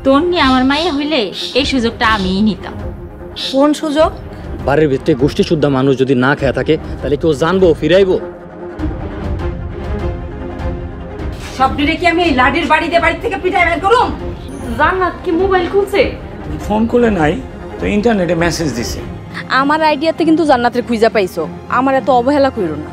তোর নিয়ে আমার মাইয়া হইলে এই সুযোগটা আমিই নিতাম। কোন সুযোগ? বাড়ির ভিতরে গোষ্ঠী শুদ্ধ মানুষ যদি না খেয়ে থাকে তাহলে কেউ জানবো ফিরাইবো? সব দিনে কি আমি লাডির বাড়ি থেকে পিটাই বের করুম? জান্নাত কি মোবাইল খুলছে? ফোন করলে নাই তো ইন্টারনেটে মেসেজ দিছে। আমার আইডিয়াতে কিন্তু জান্নাতের খুঁজা পাইছো, আমার এত অবহেলা কইরো না।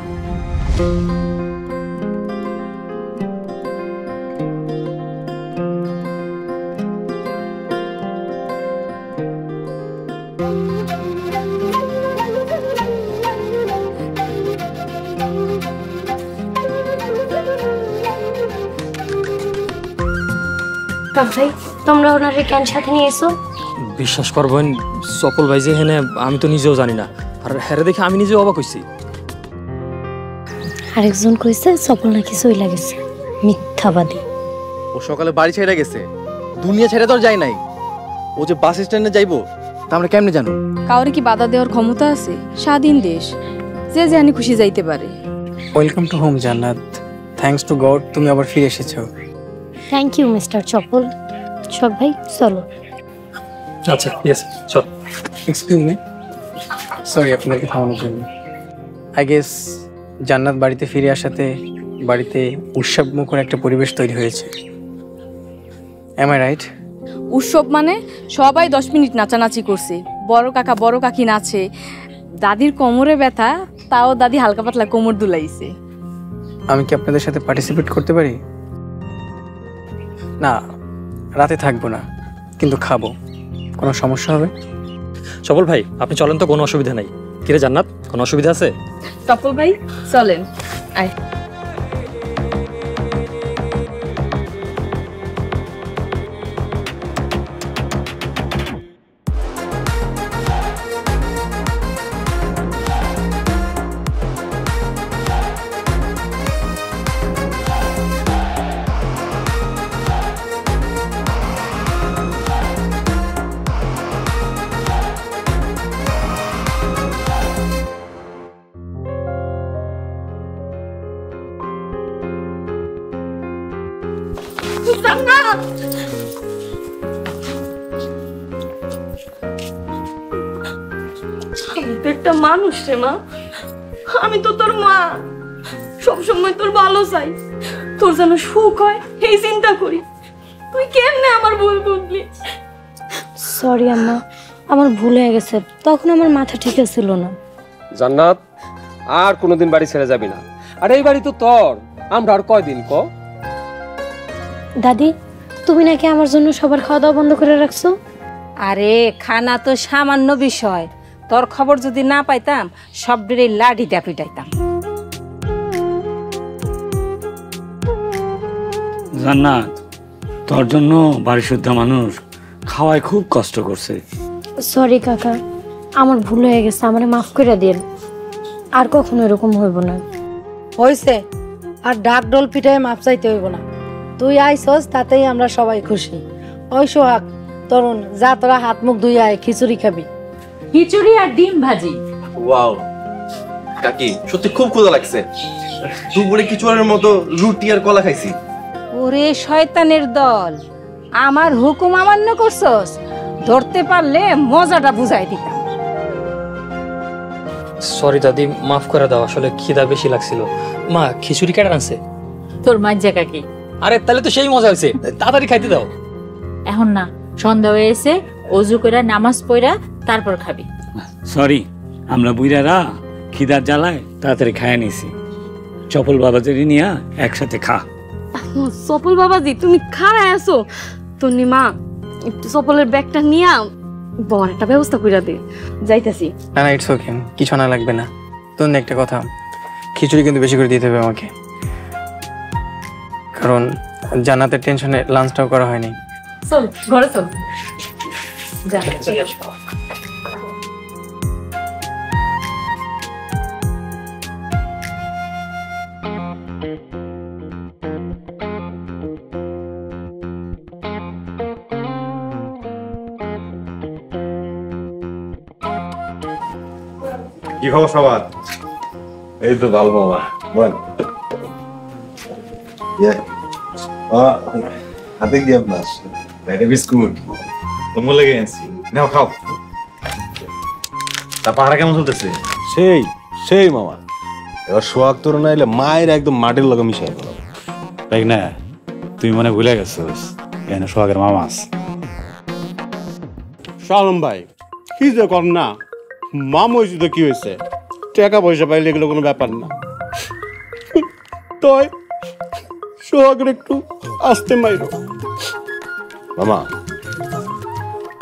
ভাই তোমরা ওনারে কেন সাথে নিয়ে এসো? বিশ্বাস করবেন সফল ভাই যে হেনে আমি তো নিজেও জানি না, আর হেরে দেখে আমি নিজেও অবাক হইছি। আরেকজন কইছে সফল নাকি সইলা গেছে, মিথ্যাবাদী। ও সকালে বাড়ি ছেড়ে গেছে, দুনিয়া ছেড়ে তো আর যায় নাই। ও যে বাস স্ট্যান্ডে যাইবো তা আমরা কেমনে জানো? কাউরে কি বাধা দেওয়ার ক্ষমতা আছে? স্বাধীন দেশ, যে যেখানে খুশি যাইতে পারে। ওয়েলকাম টু হোম জান্নাত। থ্যাঙ্কস টু গড তুমি আবার ফিরে এসেছো। থ্যাংক ইউ মিস্টার চপল। সব ভাই চলো। আচ্ছা ইয়েস চল। এক্সকিউজ মি, সরি আপনাকে থামানোর জন্য। আই গেস জান্নাত বাড়িতে ফিরে আসাতে বাড়িতে উৎসবমুখর একটা পরিবেশ তৈরি হয়েছে। Am I right? উৎসব মানে সবাই 10 মিনিট নাচানাচি করছে, বড় কাকা বড় কাকি নাচে, দাদির কোমরে ব্যথা তাও দাদি হালকা পাতলা কোমর দুলাইছে। আমি কি আপনাদের সাথে পার্টিসিপেট করতে পারি? না, রাতে থাকবো না, কিন্তু খাবো। কোনো সমস্যা হবে? সফল ভাই আপনি চলেন তো, কোনো অসুবিধা নাই। কিরে জান্নাত, কোনো অসুবিধা আছে? টপল ভাই চলেন, আয়। একটা মানুষ রে মা, আমি তো তোর মা, সবসময় তোর ভালো চাই, তোর যেন সুখ হয় এই চিন্তা করি। তুই কেমনে আমার ভুল বুঝলি? সরি আম্মা, আমার ভুল হয়ে গেছে, তখন আমার মাথা ঠিক ছিল না। জান্নাত আর কোনোদিন বাড়ি ছেড়ে যাবি না। আর এই বাড়ি তো তোর, আমরা আর কয়দিন ক? দাদি তুমি নাকি আমার জন্য সবার খাওয়া দাওয়া বন্ধ করে রাখছো? আরে খানা তো সামান্য বিষয়, তোর খবর যদি না পাইতাম সব ডেরে লাঠি দিয়ে পিটাইতাম। জান্নাত তোর জন্য বাড়ি শুদ্ধ মানুষ খাওয়ায় খুব কষ্ট করছে। সরি কাকা, আমার ভুল হয়ে গেছে, আমারে মাফ করে দিন, আর কখনো এরকম হইব না। হইছে, আর ডাক ডোল পিটায় মাপ চাইতে হইব না। তুই আইসস তাতেই আমরা সবাই খুশি। ওই সোহাগ তরুণ, যা তোরা হাত মুখ ধুই আয়, খিচুড়ি খাবি। খিচুড়ি আর ডিম ভাজি। ওয়াও কাকি, সত্যি খুব ক্ষুধা লাগছে। দুপুরে কিছুয়ারের মতো রুটি আর কলা খাইছি। ওরে শয়তানের দল, আমার হুকুম অমান্য করছস, ধরতে পারলে মজাটা বুঝাই দিতাম। সরি দাদি, মাফ করে দাও, আসলে খিদা বেশি লাগছিল। মা খিচুড়ি কেটে আনছে? তোর মাজ্জা কাকি। আরে তাহলে তো সেই মজা হয়েছে, তাড়াতাড়ি খাইতে দাও। এখন না, সন্ধ্যা হয়েছে, অজু কইরা নামাজ পড়া তারপর খাবি। সরি, আমরা বুইরারা খিদার জ্বালায় তাড়াতাড়ি খায় নিছি। চপল বাবাজি নিয়া একসাথে খা। সফল বাবাজি তুমি খাড়ায় আছো, তন্নি মা একটু সফলের ব্যাগটা নিয়া বড় একটা ব্যবস্থা কইরা দে, যাইতাছি। না না, ইটস ওকে, কিছু না লাগবে না। তোর একটা কথা, খিচুড়ি কিন্তু বেশি করে দিতে হবে আমাকে, কারণ জান্নাতের টেনশনে লাঞ্চটাও করা হয়নি। চল ঘরে চল। যা কি খবর সবার? এই তো ভালো মামা। বল। হাতে কি আপনার? বাইরে বিস্কুট তোমার লেগে এনেছি, নাও খাও। তা পাহাড়া কেমন চলতেছে? সেই সেই মামা, এবার সোহাগ তোর না এলে মায়ের একদম মাটির লগে মিশাই গেল। তাই না? তুই মনে ভুলে গেছিস এখানে সোহাগের মামা আছে। শালম ভাই, কি যে কর না, মাম হয়েছে তো কি হয়েছে, টাকা পয়সা পাইলে এগুলো কোনো ব্যাপার না। তাই সোহাগের একটু আসতে মাইরো। মামা,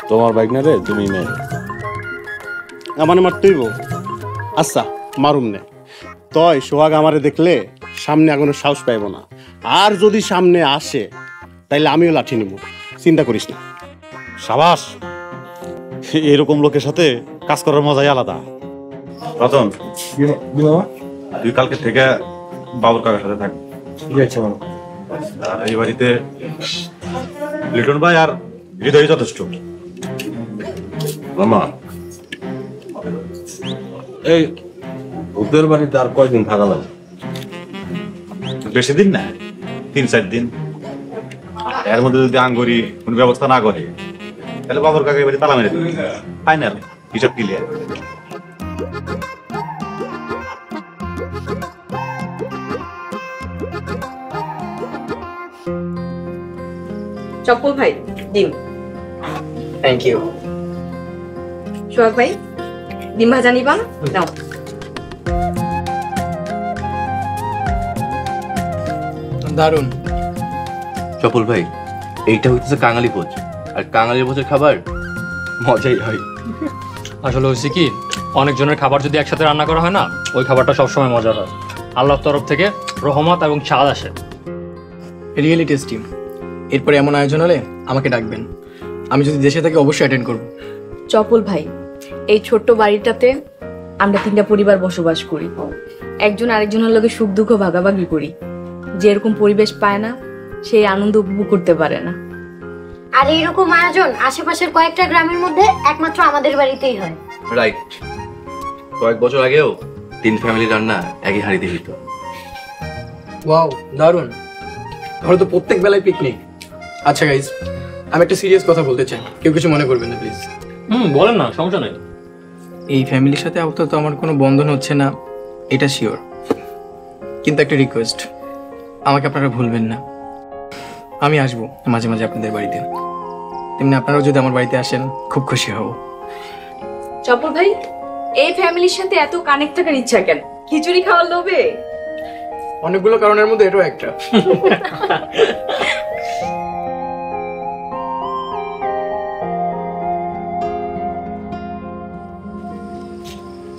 তোমার বাইক না রে, তুমি মেয়ে আমার মারতেইব। আচ্ছা মারুম নে, তয় সোহাগ আমারে দেখলে সামনে এখনো সাহস পাইব না, আর যদি সামনে আসে তাইলে আমিও লাঠি নিব, চিন্তা করিস না। সাবাস, এরকম লোকের সাথে কাজ করার মজাই আলাদা। রতন, তুই কালকে থেকে বাবুর কাকার সাথে থাক। ঠিক আছে মামা। আর এই বাড়িতে লিটন ভাই আর হৃদয় যথেষ্ট। মামা, এই ওদের বাড়িতে আর কয়দিন থাকা লাগবে? বেশি দিন না, 3-4 দিন। এর মধ্যে যদি আঙ্গুরি কোনো ব্যবস্থা না করে তাহলে বাবুর কাকা বাড়ি তালা মেরে দেবে। ফাইনাল হিসাব ক্লিয়ার। চপ্পল ভাই ডিম। Thank you. সোহাগ ভাই ডিম ভাজা নিবা? নাও। দারুণ। চপল ভাই, এইটা হইতেছে কাঙালি ভোজ, আর কাঙালির ভোজের খাবার মজাই হয়। আসলে হয়েছে কি, অনেকজনের খাবার যদি একসাথে রান্না করা হয় না, ওই খাবারটা সবসময় মজার হয়। আল্লাহর তরফ থেকে রহমত এবং স্বাদ আসে। Really tasty. এরপরে এমন আয়োজন হলে আমাকে ডাকবেন, আমি যদি দেশে থাকি অবশ্যই অ্যাটেন্ড করব। চপল ভাই, এই ছোট্ট বাড়িটাতে আমরা 3টা পরিবার বসবাস করি। একজন আরেকজনের লগে সুখ দুঃখ ভাগাভাগি করি। যে এরকম পরিবেশ পায় না, সেই আনন্দ উপভোগ করতে পারে না। আর এইরকম আয়োজন আশেপাশের কয়েকটা গ্রামের মধ্যে একমাত্র আমাদের বাড়িতেই হয়। রাইট। কয়েক বছর আগেও 3 ফ্যামিলি রান্না একই হাঁড়িতে হইত। ওয়াও, দারুণ। তাহলে তো প্রত্যেক বেলায় পিকনিক। আচ্ছা গাইজ, আমি একটা সিরিয়াস কথা বলতে চাই, কেউ কিছু মনে করবেন না প্লিজ। বলেন না, সমস্যা নেই। এই ফ্যামিলির সাথে আপাতত আমার কোনো বন্ধন হচ্ছে না, এটা শিওর। কিন্তু একটা রিকোয়েস্ট, আমাকে আপনারা ভুলবেন না। আমি আসবো মাঝে মাঝে আপনাদের বাড়িতে, তেমনি আপনারাও যদি আমার বাড়িতে আসেন খুব খুশি হব। চপল ভাই, এই ফ্যামিলির সাথে এত কানেক্ট থাকার ইচ্ছা কেন? খিচুড়ি খাওয়ার লোভে? অনেকগুলো কারণের মধ্যে এটাও একটা।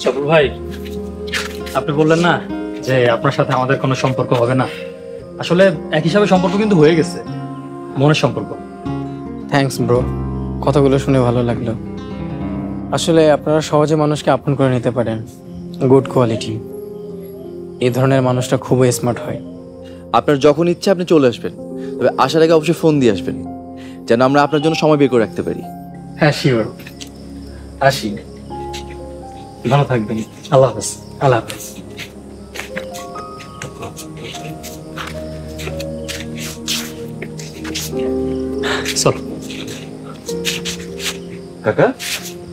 চপল ভাই, আপনি বললেন না যে আপনার সাথে আমাদের কোনো সম্পর্ক হবে না, আসলে এক হিসাবে সম্পর্ক কিন্তু হয়ে গেছে, মনের সম্পর্ক। থ্যাঙ্কস ব্রো, কথাগুলো শুনে ভালো লাগলো। আসলে আপনারা সহজে মানুষকে আপন করে নিতে পারেন, গুড কোয়ালিটি। এই ধরনের মানুষটা খুবই স্মার্ট হয়। আপনার যখন ইচ্ছা আপনি চলে আসবেন, তবে আসার আগে অবশ্যই ফোন দিয়ে আসবেন, যেন আমরা আপনার জন্য সময় বের করে রাখতে পারি। হ্যাঁ শিওর। আসি, ভালো থাকবেন। আল্লাহ হাফেজ। আল্লাহ হাফেজ। চল। কাকা,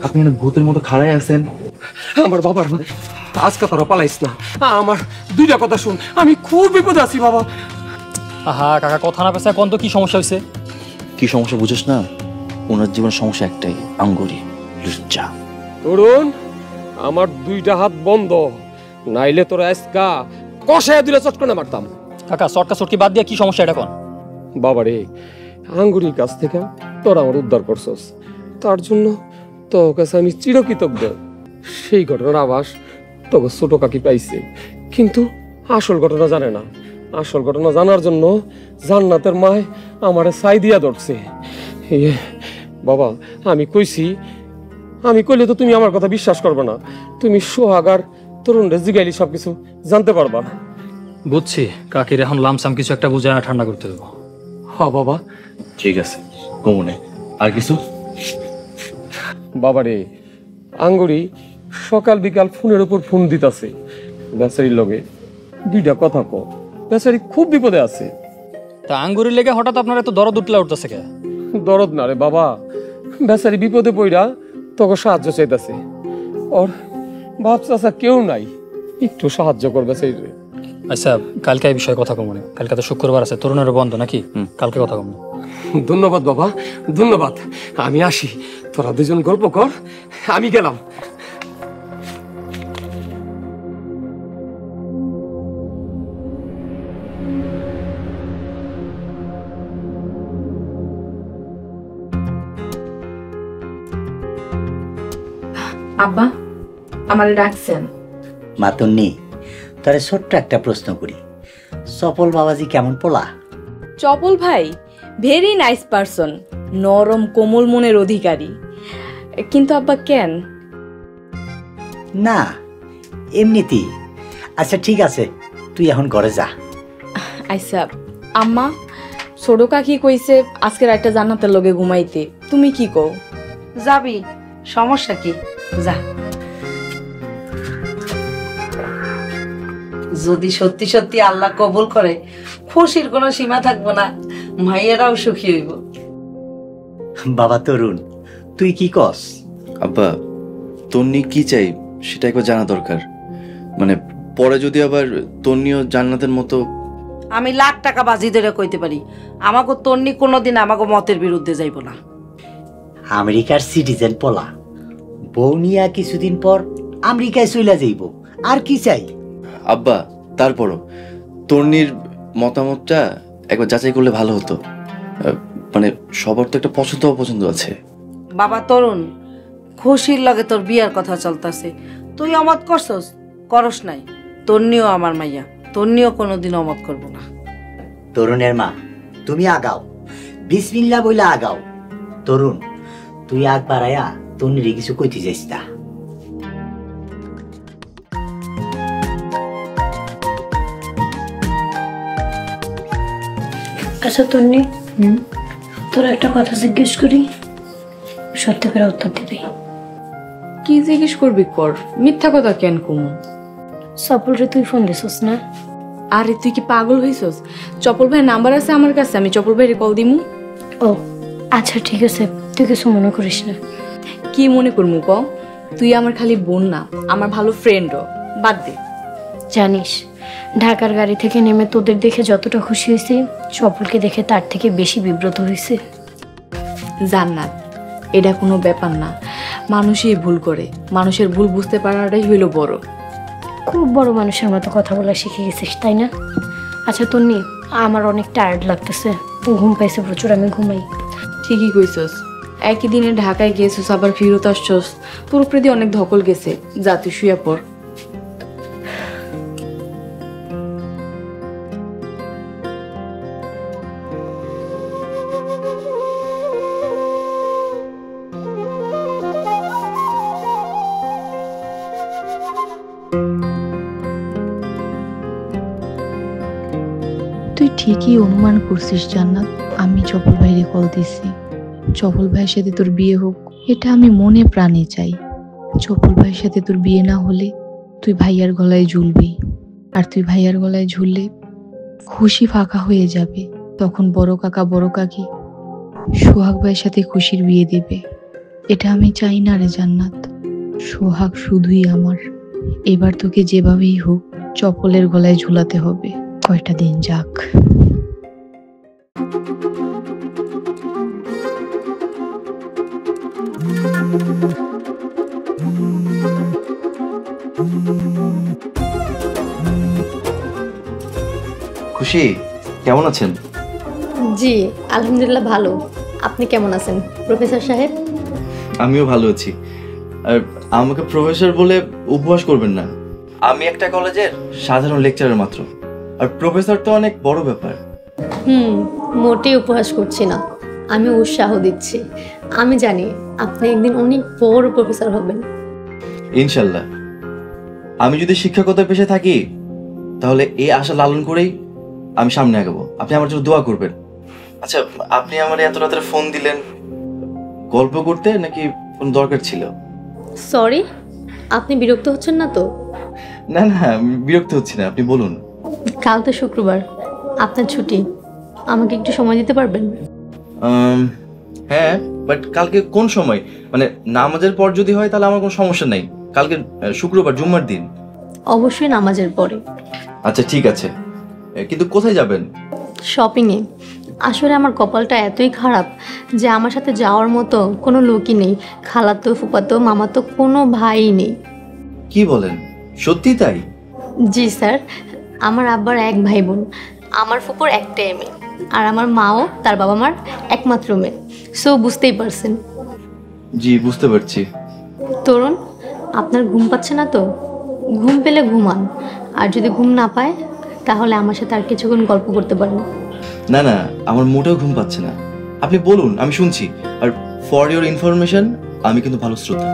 আপনি ভূতের মতো খাড়াই আছেন। আমার বাবার আজকে তোরা পালাইস না, আমার 2টা কথা শুন, আমি খুব বিপদ আছি বাবা। আহা কাকা, কথা না পেছায় কোন তো কি সমস্যা হয়েছে? কি সমস্যা বুঝিস না? ওনার জীবনের সমস্যা একটাই, আঙ্গুরি লুচ্চা। তরুণ, আমার 2টা হাত বন্ধ, নাইলে তোরা আজকা কষায় দিলে চটকনে মারতাম। কাকা, চটকা চটকি বাদ দিয়ে কি সমস্যা এটা কোন? বাবারে, আঙ্গুরির কাছ থেকে তোরা আমার উদ্ধার করছস, তার জন্য তোর কাছে আমি চিরকৃতজ্ঞ। সেই ঘটনার আভাস তোকে ছোট কাকি পাইছে, কিন্তু আসল ঘটনা জানে না। আসল ঘটনা জানার জন্য জান্নাতের মায় আমারে ছাই দিয়া ধরছে। বাবা, আমি কইছি, আমি কইলে তো তুমি আমার কথা বিশ্বাস করবে না। তুমি সোহাগ আর তরুণরে জিগাইলি সবকিছু জানতে পারবা। বুঝছি, কাকির এখন লামসাম কিছু একটা বুঝায় ঠান্ডা করতে দেবো। হ্যাঁ বাবা, ঠিক আছে। কমনে আর কিছু? বাবারে, আঙ্গুরি সকাল বিকাল ফোনের উপর ফোন দিতাছে বেচারির লগে দুইটা কথা ক বেচারি খুব বিপদে আছে। তা আঙ্গুরের লেগে হঠাৎ আপনার এত দরদ উঠলে উঠতেছে কে? দরদ না রে বাবা, বেচারি বিপদে পড়া তোকে সাহায্য চাইতেছে। ওর বাপ চাচা কেউ নাই, একটু সাহায্য কর বেচারি রে। আচ্ছা কালকে এই বিষয়ে কথা কমনে, কালকে তো শুক্রবার আছে, তরুণের বন্ধ নাকি? কালকে কথা কমনে। ধন্যবাদ বাবা, ধন্যবাদ। আমি আসি, তোরা দুজন গল্প কর, আমি গেলাম। আব্বা আমারে ডাকছেন? মাতন্নি, তারে ছোট্ট একটা প্রশ্ন করি, চপল বাবাজি কেমন পোলা? চপল ভাই ভেরি নাইস পারসন, নরম কোমল মনের অধিকারী। কিন্তু আব্বা কেন? না এমনিতেই। আচ্ছা ঠিক আছে, তুই এখন ঘরে যা। আচ্ছা আম্মা, ছোট কাকি কইছে আজকে রাতটা জান্নাতের লগে ঘুমাইতে, তুমি কি কও? যাবি, সমস্যা কি, যা। যদি সত্যি সত্যি আল্লাহ কবুল করে, খুশির কোনো সীমা থাকবো না, মাইয়েরাও সুখী হইব। বাবা তরুণ, তুই কি কস? আব্বা, তন্নি কি চাই সেটা একবার জানা দরকার। মানে পরে যদি আবার তন্নিও জান্নাতের মতো। আমি লাখ টাকা বাজি ধরে কইতে পারি, আমাকে তন্নি কোনোদিন আমাকে মতের বিরুদ্ধে যাইব না। আমেরিকার সিটিজেন পোলা, বউ নিয়া কিছুদিন পর আমেরিকায় চলে যাইব, আর কি চাই? আব্বা তারপরও তন্নির মতামতটা একবার যাচাই করলে ভালো হতো। মানে সবার তো একটা পছন্দ অপছন্দ আছে। বাবা তরুণ, খুশির লগে তোর বিয়ার কথা চলতেছে, তুই অমত করছস? করস নাই। তন্নিও আমার মাইয়া, তন্নিও কোনোদিন অমত করবো না। তরুণের মা, তুমি আগাও, বিসমিল্লাহ বইলা আগাও। তরুণ, তুই আগ বাড়াইয়া তন্নিরে কিছু কইতে যাইস না। আচ্ছা তন্নি, তোর একটা কথা জিজ্ঞেস করি, সত্যি করে উত্তর দিবি। কি জিজ্ঞেস করবি কর, মিথ্যা কথা কেন কমু? চপল রে তুই ফোন দিছস না? আরে তুই কি পাগল হইছস? চপল ভাই নাম্বার আছে আমার কাছে, আমি চপল ভাইরে কল দিমু। ও আচ্ছা ঠিক আছে, তুই কিছু মনে করিস না। কি মনে করমু ক? তুই আমার খালি বোন না, আমার ভালো ফ্রেন্ডও। বাদ দে। জানিস, ঢাকার গাড়ি থেকে নেমে তোদের দেখে যতটা খুশি হয়েছি, চপলকে দেখে তার থেকে বেশি বিব্রত হয়েছে। জান্নাত, এটা কোনো ব্যাপার না, মানুষই ভুল করে, মানুষের ভুল বুঝতে পারাটাই হইল বড়। খুব বড় মানুষের মতো কথা বলা শিখে গেছিস তাই না? আচ্ছা তন্নি, আমার অনেক টায়ার্ড লাগতেছে, ঘুম পাইছে প্রচুর, আমি ঘুমাই। ঠিকই কইছস, একই দিনে ঢাকায় গেছিস আবার ফিরত আসছস, তোর উপরে দিয়ে অনেক ধকল গেছে, যা তুই শুয়ে পড়। তুই ঠিকই অনুমান করছিস জান্নাত, আমি চপল ভাইরে কল দিছি। চপল ভাইয়ের সাথে তোর বিয়ে হোক, এটা আমি মনে প্রাণে চাই। চপল ভাইয়ের সাথে তোর বিয়ে না হলে তুই ভাইয়ার গলায় ঝুলবি, আর তুই ভাইয়ার গলায় ঝুললে খুশি ফাঁকা হয়ে যাবে। তখন বড় কাকা বড় কাকি সোহাগ ভাইয়ের সাথে খুশির বিয়ে দেবে। এটা আমি চাই না রে জান্নাত, সোহাগ শুধুই আমার। এবার তোকে যেভাবেই হোক চপলের গলায় ঝুলাতে হবে, কয়টা দিন যাক। খুশি, কেমন আছেন? জি আলহামদুলিল্লাহ ভালো। আপনি কেমন আছেন প্রফেসর সাহেব? আমিও ভালো আছি। আর আমাকে প্রফেসর বলে উপহাস করবেন না, আমি একটা কলেজের সাধারণ লেকচারার মাত্র, আর প্রফেসর তো অনেক বড় ব্যাপার। মোটেই উপহাস করছি না, আমি উৎসাহ দিচ্ছি। আমি জানি আপনি একদিন অনেক বড় প্রফেসর হবেন ইনশাল্লাহ। আমি যদি শিক্ষকতার পেশায় থাকি তাহলে এই আশা লালন করেই আমি সামনে আগাবো। আপনি আমার জন্য দোয়া করবেন। আচ্ছা, আপনি আমার এত রাতে ফোন দিলেন গল্প করতে নাকি কোনো দরকার ছিল? সরি, আপনি বিরক্ত হচ্ছেন না তো? না না, আমি বিরক্ত হচ্ছি না, আপনি বলুন। কাল তো শুক্রবার, আপনার ছুটি, আমাকে একটু সময় দিতে পারবেন? হ্যাঁ, বাট কালকে কোন সময়? মানে নামাজের পর যদি হয় তাহলে আমার কোনো সমস্যা নেই। কালকে শুক্রবার, জুম্মার দিন। অবশ্যই নামাজের পরে। আচ্ছা ঠিক আছে, কিন্তু কোথায় যাবেন? শপিংয়ে। আসলে আমার কপালটা এতই খারাপ যে আমার সাথে যাওয়ার মতো কোনো লোকই নেই। খালাতো, ফুপাতো, মামাতো কোনো ভাই নেই। কি বলেন, সত্যি তাই? জি স্যার, আমার আব্বার এক ভাই বোন, আমার ফুপুর একটাই মেয়ে, আর আমার মাও তার বাবা মার একমাত্র মেয়ে। সো বুঝতেই পারছেন। জি বুঝতে পারছি। তরুণ, আপনার ঘুম পাচ্ছে না তো? ঘুম পেলে ঘুমান, আর যদি ঘুম না পায় তাহলে আমার সাথে আর কিছুক্ষণ গল্প করতে পারেন। না না, আমার মোটেও ঘুম পাচ্ছে না, আপনি বলুন, আমি শুনছি। আর ফর ইওর ইনফরমেশন, আমি কিন্তু ভালো শ্রোতা।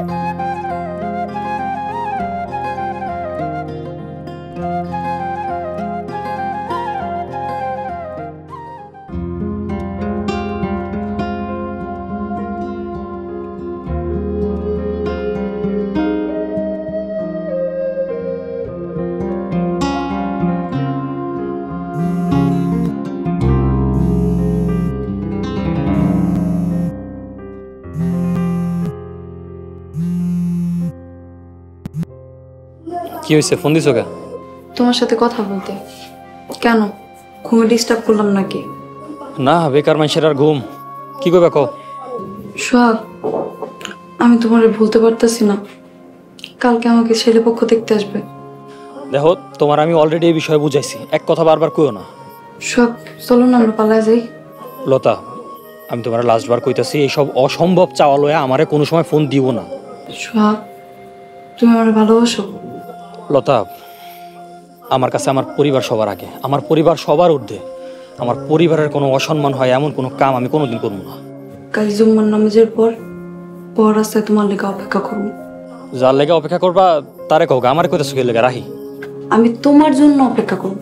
কি হয়েছে, ফোন দিছো কে? তোমার সাথে কথা বলতে। কেন, ঘুমে ডিস্টার্ব করলাম নাকি? না, বেকার মানুষের আর ঘুম। কি করবে কও? সোহাগ, আমি তোমার ভুলতে পারতেছি না। কালকে আমাকে ছেলে পক্ষ দেখতে আসবে। দেখো, তোমার আমি অলরেডি এই বিষয়ে বুঝাইছি, এক কথা বারবার কইও না। সোহাগ, চলো না আমরা পালায় যাই। লতা, আমি তোমার লাস্ট বার কইতাছি, এইসব অসম্ভব চাওয়া লয়া আমারে কোনো সময় ফোন দিব না। সোহাগ, তুমি আমার ভালোবাসো? লতা, আমার কাছে আমার পরিবার সবার আগে, আমার পরিবার সবার ঊর্ধ্বে। আমার পরিবারের কোনো অসম্মান হয় এমন কোনো কাম আমি কোনোদিন করবো না। কাল জুম্মার নামাজের পর রাস্তায় তোমার লেগে অপেক্ষা করবো। যার লেগে অপেক্ষা করবা তারে কও, আমার কইতাছো কি লেগে রাহি? আমি তোমার জন্য অপেক্ষা করবো।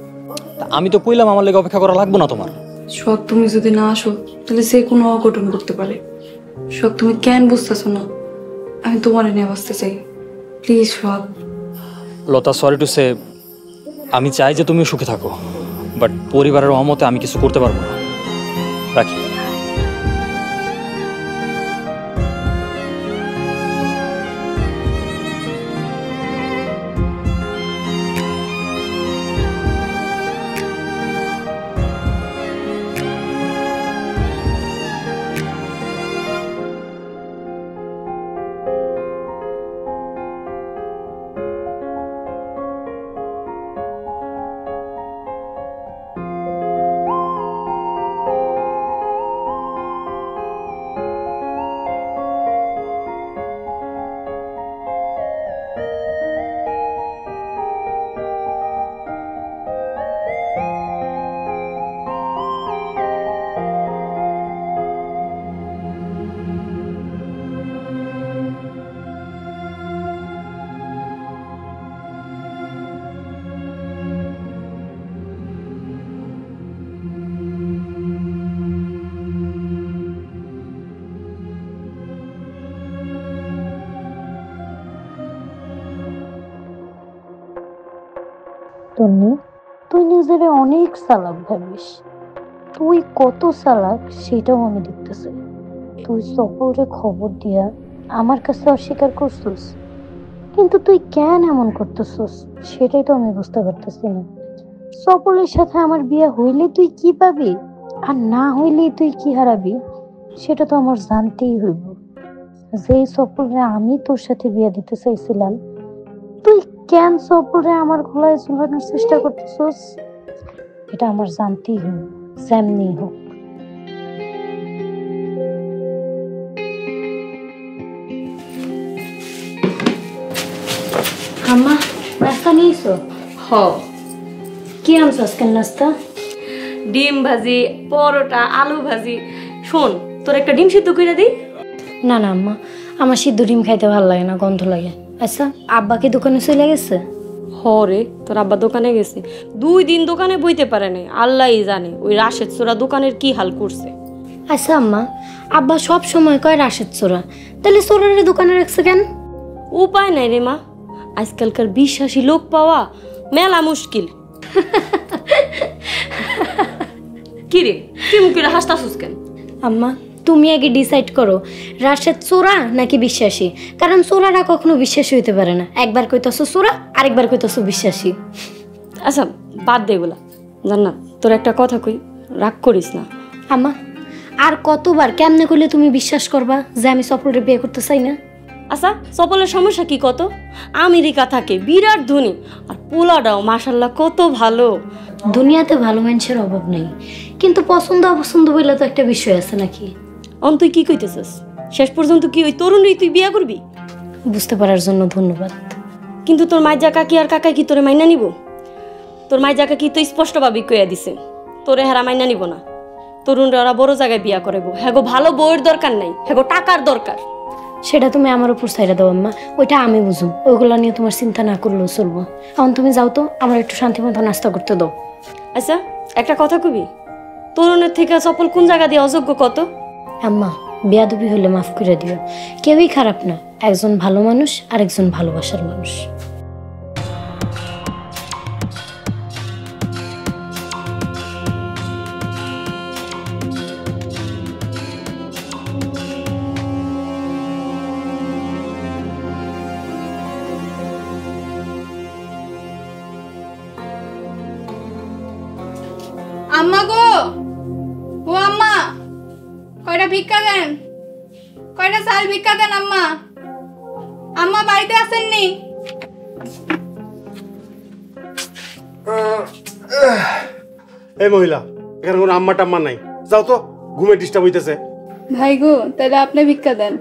আমি তো কইলাম আমার লেগে অপেক্ষা করা লাগবো না তোমার। সোহাগ, তুমি যদি না আসো তাহলে সে কোনো অঘটন করতে পারে। সোহাগ, তুমি কেন বুঝতেছো না? আমি তোমার নিয়ে বাঁচতে চাই, please Sohag. Lata, sorry to say, আমি চাই যে তুমি সুখে থাকো, বাট পরিবারের অমতে আমি কিছু করতে পারবো না। রাখি। তন্নি, তুই নিজেরে অনেক চালাক ভাবিস। তুই কত চালাক সেটাও আমি দেখতেছি। তুই সফরে খবর দিয়া আমার কাছে অস্বীকার করছিস, কিন্তু তুই কেন এমন করতেছিস সেটাই তো আমি বুঝতে পারতেছি না। সফলের সাথে আমার বিয়ে হইলে তুই কি পাবি, আর না হইলে তুই কি হারাবি, সেটা তো আমার জানতেই হইব। যেই সফরে আমি তোর সাথে বিয়ে দিতে চাইছিলাম, তুই কেন সফরে আমার গলায় ঝুলানোর চেষ্টা করতেছিস, এটা আমার জানতেই হইব, যেমনি হোক। আম্মা, নাস্তা নিয়েছো? হ। কি আনছো আজকের নাস্তা? ডিম ভাজি, পরোটা, আলু ভাজি। শোন, তোর একটা ডিম সিদ্ধ করে দিই। না না আম্মা, আমার সিদ্ধ ডিম খাইতে ভালো লাগে না, গন্ধ লাগে। আচ্ছা, আব্বা কি দোকানে চলে গেছে? হরে, তোর আব্বা দোকানে গেছে। 2 দিন দোকানে বইতে পারে নাই, আল্লাহই জানে ওই রাশেদ চোরা দোকানের কি হাল করছে। আচ্ছা আম্মা, আব্বা সব সময় কয় রাশেদ চোরা, তাহলে চোরারে দোকানে রাখছে কেন? উপায় নাই রে মা, আজকালকার বিশ্বাসী লোক পাওয়া মেলা মুশকিল। কি রে, কি মুখে হাসতাছিস কেন? আম্মা তুমি আগে ডিসাইড করো রাশেদ চোরা নাকি বিশ্বাসী, কারণ চোরারা কখনো বিশ্বাসী হইতে পারে না। একবার কইতাছো চোরা, আরেকবার কইতাছো বিশ্বাসী। আচ্ছা বাদ দে এগুলা। জান্নাত তোর একটা কথা কই, রাগ করিস না। আম্মা আর কতবার কেমনে করলে তুমি বিশ্বাস করবা যে আমি সফরে বিয়ে করতে চাই না? আচ্ছা সফলের সমস্যা কি কত? আমেরিকা থাকে, বিরাট ধনী, আর পোলাটাও মাশাল্লাহ কত ভালো। দুনিয়াতে ভালো মানুষের অভাব নেই, কিন্তু পছন্দ অপছন্দ বলে তো একটা বিষয় আছে নাকি? তুই কি কইতেছিস? শেষ পর্যন্ত কি ওই তরুণই তুই বিয়ে করবি? বুঝতে পারার জন্য ধন্যবাদ। কিন্তু তোর মাইজা কাকি আর কাকা কি তোরে মাইনা নিব? তোর মাইজা কাকি তো স্পষ্টভাবে কইয়া দিছে তোরে হেরা মাইনা নিব না। তরুণরা ওরা বড় জায়গায় বিয়া করাবো। হ্যাগো ভালো বউয়ের দরকার নাই, হ্যাগো টাকার দরকার। সেটা তুমি আমার উপর ছাইড়া দাও আম্মা, ওইটা আমি বুঝুম। ওইগুলা নিয়ে তোমার চিন্তা না করলেও চলবো। এখন তুমি যাও তো, আমার একটু শান্তি মতো নাস্তা করতে দাও। আচ্ছা একটা কথা কবি, তরুণের থেকে সফল কোন জায়গা দিয়ে অযোগ্য কত? আম্মা বেয়াদবি হলে মাফ করে দিও, কেউই খারাপ না। একজন ভালো মানুষ আর একজন ভালোবাসার মানুষ। আম্মা গো, ও আম্মা, কয়টা ভিক্ষা দেন, কয়টা চাল ভিক্ষা দেন আম্মা। আম্মা বাড়িতে আসেননি? এই মহিলা, এখানে কোনো আম্মা টাম্মা নাই, যাও তো, ঘুমে ডিস্টার্ব হইতেছে। ভাই গো, তাহলে আপনি ভিক্ষা দেন।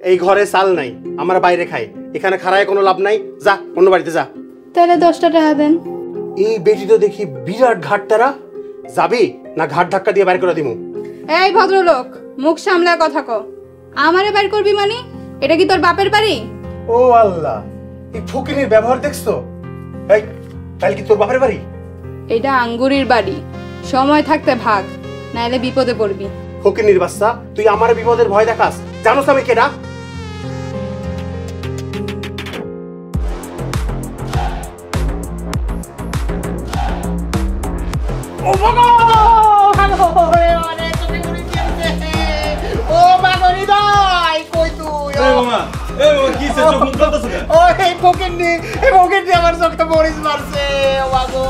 এই ঘরে চাল নাই, আমরা বাইরে খাই, এখানে খাড়ায় কোনো লাভ নাই, যা অন্য বাড়িতে যা। তাহলে 10টা টাকা দেন। এই বেটি তো দেখি বিরাট ঘাট তারা, যাবি না ঘাট ধাক্কা দিয়ে বাইর করে দিমু? এই ভদ্রলোক, মুখ সামলা কথা কও। আমারে বাইর করবি মানে? এটা কি তোর বাপের বাড়ি? ও আল্লাহ, এই ফকিরের ব্যবহার দেখছো? এই তাহলে কি তোর বাপের বাড়ি? এটা আঙ্গুরির বাড়ি, সময় থাকতে ভাগ, নাইলে বিপদে পড়বি। ফকিরের বাচ্চা, তুই আমার বিপদের ভয় দেখাস? জানোস আমি কেডা? ও মাগো, ও মাগরি দাই কই তুই? এই মামা কি সে চোখ মুখ করতেছ কেন? ও এই পকেট আমার চোখে মরিচ মারছে। ও মাগো,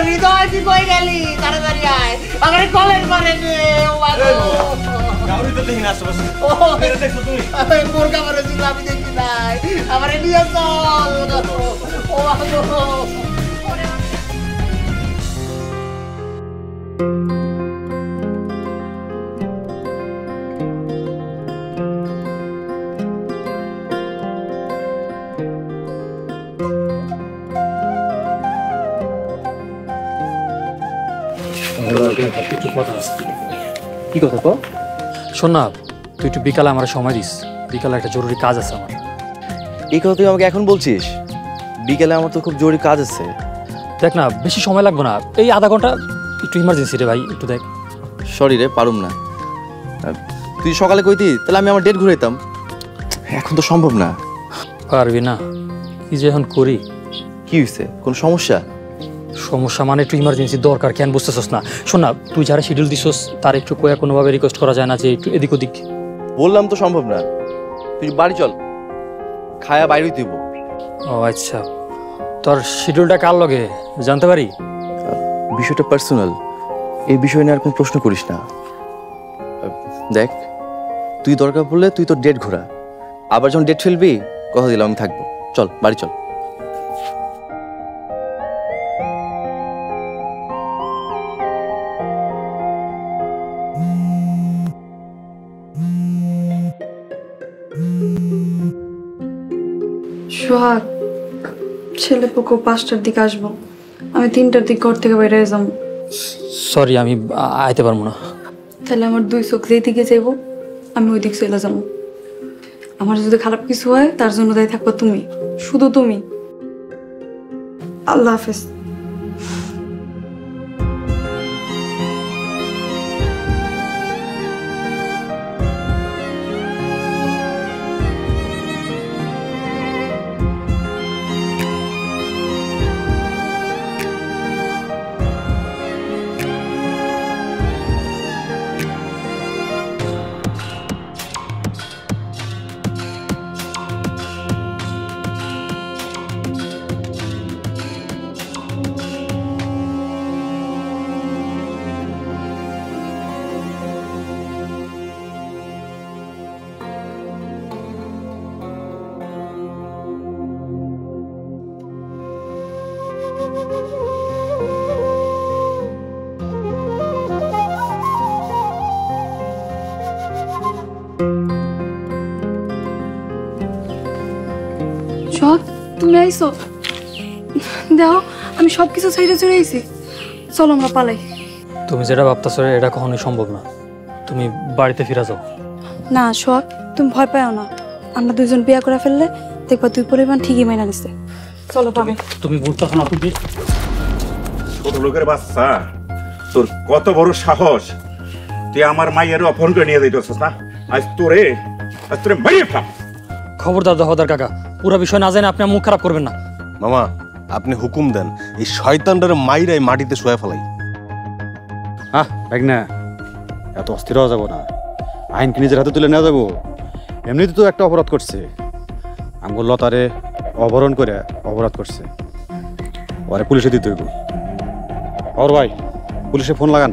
হৃদয় তুই কই গেলি? তাড়াতাড়ি আয়, আমার কলেজ মারে নে। ও মাগো, গাউরি তো দেখি না আশেপাশে। ও মেরে দেখছো তুমি? আমি মুরগা মারেছিল, আমি দেখি নাই। আমারে নিয়ে চল। ও মাগো, কি কথা তো? শোন না, তুই একটু বিকালে আমার সময় দিস, বিকালে একটা জরুরি কাজ আছে আমার। এই কথা তুই আমাকে এখন বলছিস? বিকেলে আমার তো খুব জরুরি কাজ আছে। দেখ না, বেশি সময় লাগবে না, এই আধা ঘন্টা, একটু ইমার্জেন্সি রে ভাই, একটু দেখ। সরি রে, পারুম না। তুই সকালে কইতি তাহলে আমি আমার ডেট ঘুরাইতাম, এখন তো সম্ভব না। পারবি না? কি যে এখন করি? কি হয়েছে, কোন সমস্যা? সমস্যা মানে একটু ইমার্জেন্সি দরকার, কেন বুঝতেছস না? শোন না, তুই যারা শিডিউল দিছস তার একটু কোয়া কোনোভাবে রিকোয়েস্ট করা যায় না যে একটু এদিক ওদিক? বললাম তো সম্ভব না, তুই বাড়ি চল, খায়া বাইরে দিব। ও আচ্ছা, তোর শিডিউলটা কার লগে জানতে পারি? বিষয়টা পার্সোনাল, এই বিষয় নিয়ে আর কোনো প্রশ্ন করিস না। দেখ, তুই দরকার পড়লে তুই তোর ডেট ঘোরা, আবার যখন ডেট ফেলবি কথা দিলাম আমি থাকবো। চল বাড়ি চল। সোহাগ, ছেলে পোকো 5টার দিকে আসবো, আমি 3টার দিক ঘর থেকে বেরিয়ে যাবো। সরি, আমি আইতে পারবো না। তাহলে আমার 2 চোখ যেই দিকে যাবো আমি ওই দিক চলে যাবো। আমার যদি খারাপ কিছু হয় তার জন্য দায়ী থাকবো তুমি, শুধু তুমি। আল্লাহ হাফেজ। সোহাগ তুমি আইছো? দেখো আমি সব কিছু ছেড়ে চলে আইছি। চলো আমরা পালাই। তুমি যেটা ভাবতেছো এটা কখনোই সম্ভব না। তুমি বাড়িতে ফিরে যাও। না সোহাগ, তুমি ভয় পাও না। আমরা দুইজন বিয়ে করে ফেললে দেখবা দুই পরিবার ঠিকই মাইনা নিছে। চলো পাবে। তুমি বলতেছো না তুমি? ছোট লোকের বাচ্চা, তোর কত বড় সাহস! তুই আমার মায়ের অপহরণ করে নিয়ে যাইতেছিস না? আজ তোরে মারিয়ে ফেলাম। খবরদার দহদার কাকা, পুরো বিষয় না জেনে আপনি মুখ খারাপ করবেন না। মামা আপনি হুকুম দেন, এই শয়তানটার মাইরাই মাটিতে শুয়ে ফেলাই। না এত অস্থির হওয়া যাবো না। আইনকে নিজের হাতে তুলে নেওয়া যাবো? এমনিতে তো একটা অপরাধ করছে, আমগুলো লতারে অপহরণ করে অপরাধ করছে, ওরে পুলিশে দিতে হইব। ওর ভাই পুলিশে ফোন লাগান।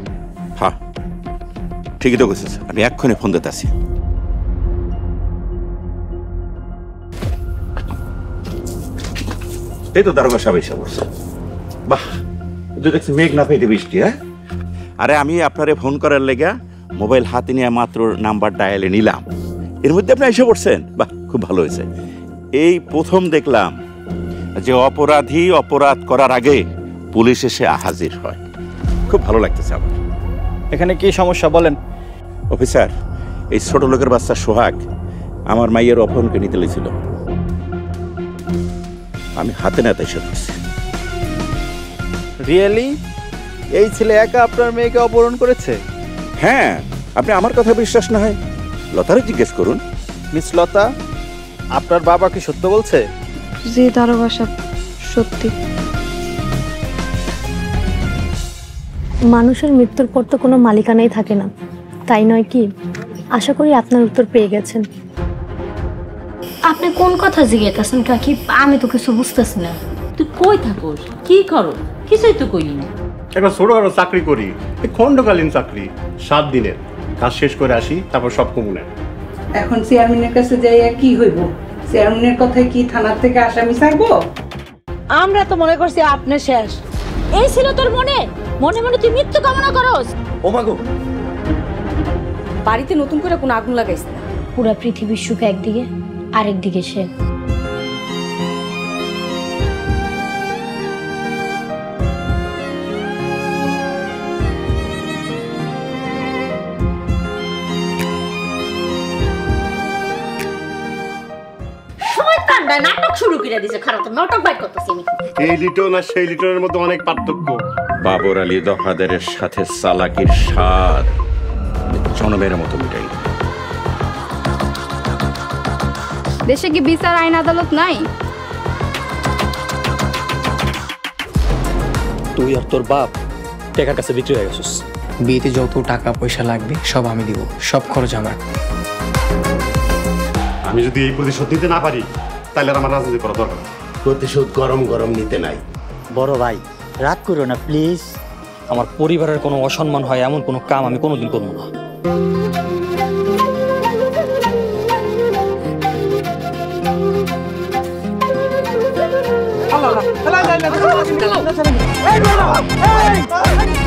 হ্যাঁ ঠিকই তো কইছিস, আমি এক্ষুনি ফোন দিতে আসি। এই তো দারোগা সাহেব এসে বলছে। বাহ, তুই দেখছি মেঘ না পেতে বৃষ্টি। হ্যাঁ, আরে আমি আপনারে ফোন করার লেগা মোবাইল হাতে নিয়ে মাত্র নাম্বার ডায়ালে নিলাম, এর মধ্যে আপনি এসে পড়ছেন। বাহ, খুব ভালো হয়েছে। এই প্রথম দেখলাম যে অপরাধী অপরাধ করার আগে পুলিশ এসে হাজির হয়। খুব ভালো লাগতেছে আমার। এখানে কি সমস্যা বলেন? অফিসার, এই ছোট লোকের বাচ্চা সোহাগ আমার মাইয়ের অপহরণকে নিতে লেছিল, আমি হাতে নাতে এসে পড়ছি। রিয়েলি? এই ছেলে একা আপনার মেয়েকে অপহরণ করেছে? হ্যাঁ, আপনি আমার কথা বিশ্বাস না হয় লতারে জিজ্ঞেস করুন। মিস লতা, আপনার বাবা কি সত্য বলছে? জি দারোগা সাহেব, সত্যি। মানুষের মৃত্যুর পর তো কোনো মালিকানাই থাকে না, তাই নয় কি? আশা করি আপনার উত্তর পেয়ে গেছেন। আপনি কোন কথা জিজ্ঞাসেন কাকি? আমি তো কিছু বুঝতেছি না। তুই কই থাকোস, কি করো? কিছুই তো কইলি না। একটা ছোটখাটো চাকরি করি, খণ্ডকালীন চাকরি, 7 দিনের কাজ শেষ করে আসি, তারপর সব কমুনে। এখন চেয়ারম্যানের কাছে যাইয়া কি হইব? চেয়ারম্যানের কথায় কি থানার থেকে আসামি ছাড়বো? আমরা তো মনে করছি আপনি শেষ। এই ছিল তোর মনে? মনে মনে তুই মৃত্যু কামনা করস? ও মাগো, বাড়িতে নতুন করে কোনো আগুন লাগাইস না। পুরো পৃথিবীর সুখ একদিকে, আরেকদিকে সে। নাটক শুরু করে দিছে। খারাপ তো নাটক বাইর করতেছি আমি। এই লিটন আর সেই লিটনের মধ্যে অনেক পার্থক্য। বাবর আলী দফাদারের সাথে চালাকির স্বাদ জনমের মতো মিটাই। দেশে কি বিচার আইন আদালত নাই? তুই আর তোর বাপ টাকার কাছে বিক্রি হয়ে গেছিস। বিয়েতে যত টাকা পয়সা লাগবে সব আমি দিব, সব খরচ আমার। আমি যদি এই প্রতিশোধ নিতে না পারি তাহলে আমার রাজনীতি করা দরকার। প্রতিশোধ গরম গরম নিতে নাই। বড় ভাই রাগ করো না প্লিজ। আমার পরিবারের কোনো অসম্মান হয় এমন কোনো কাম আমি কোনোদিন করবো না। এই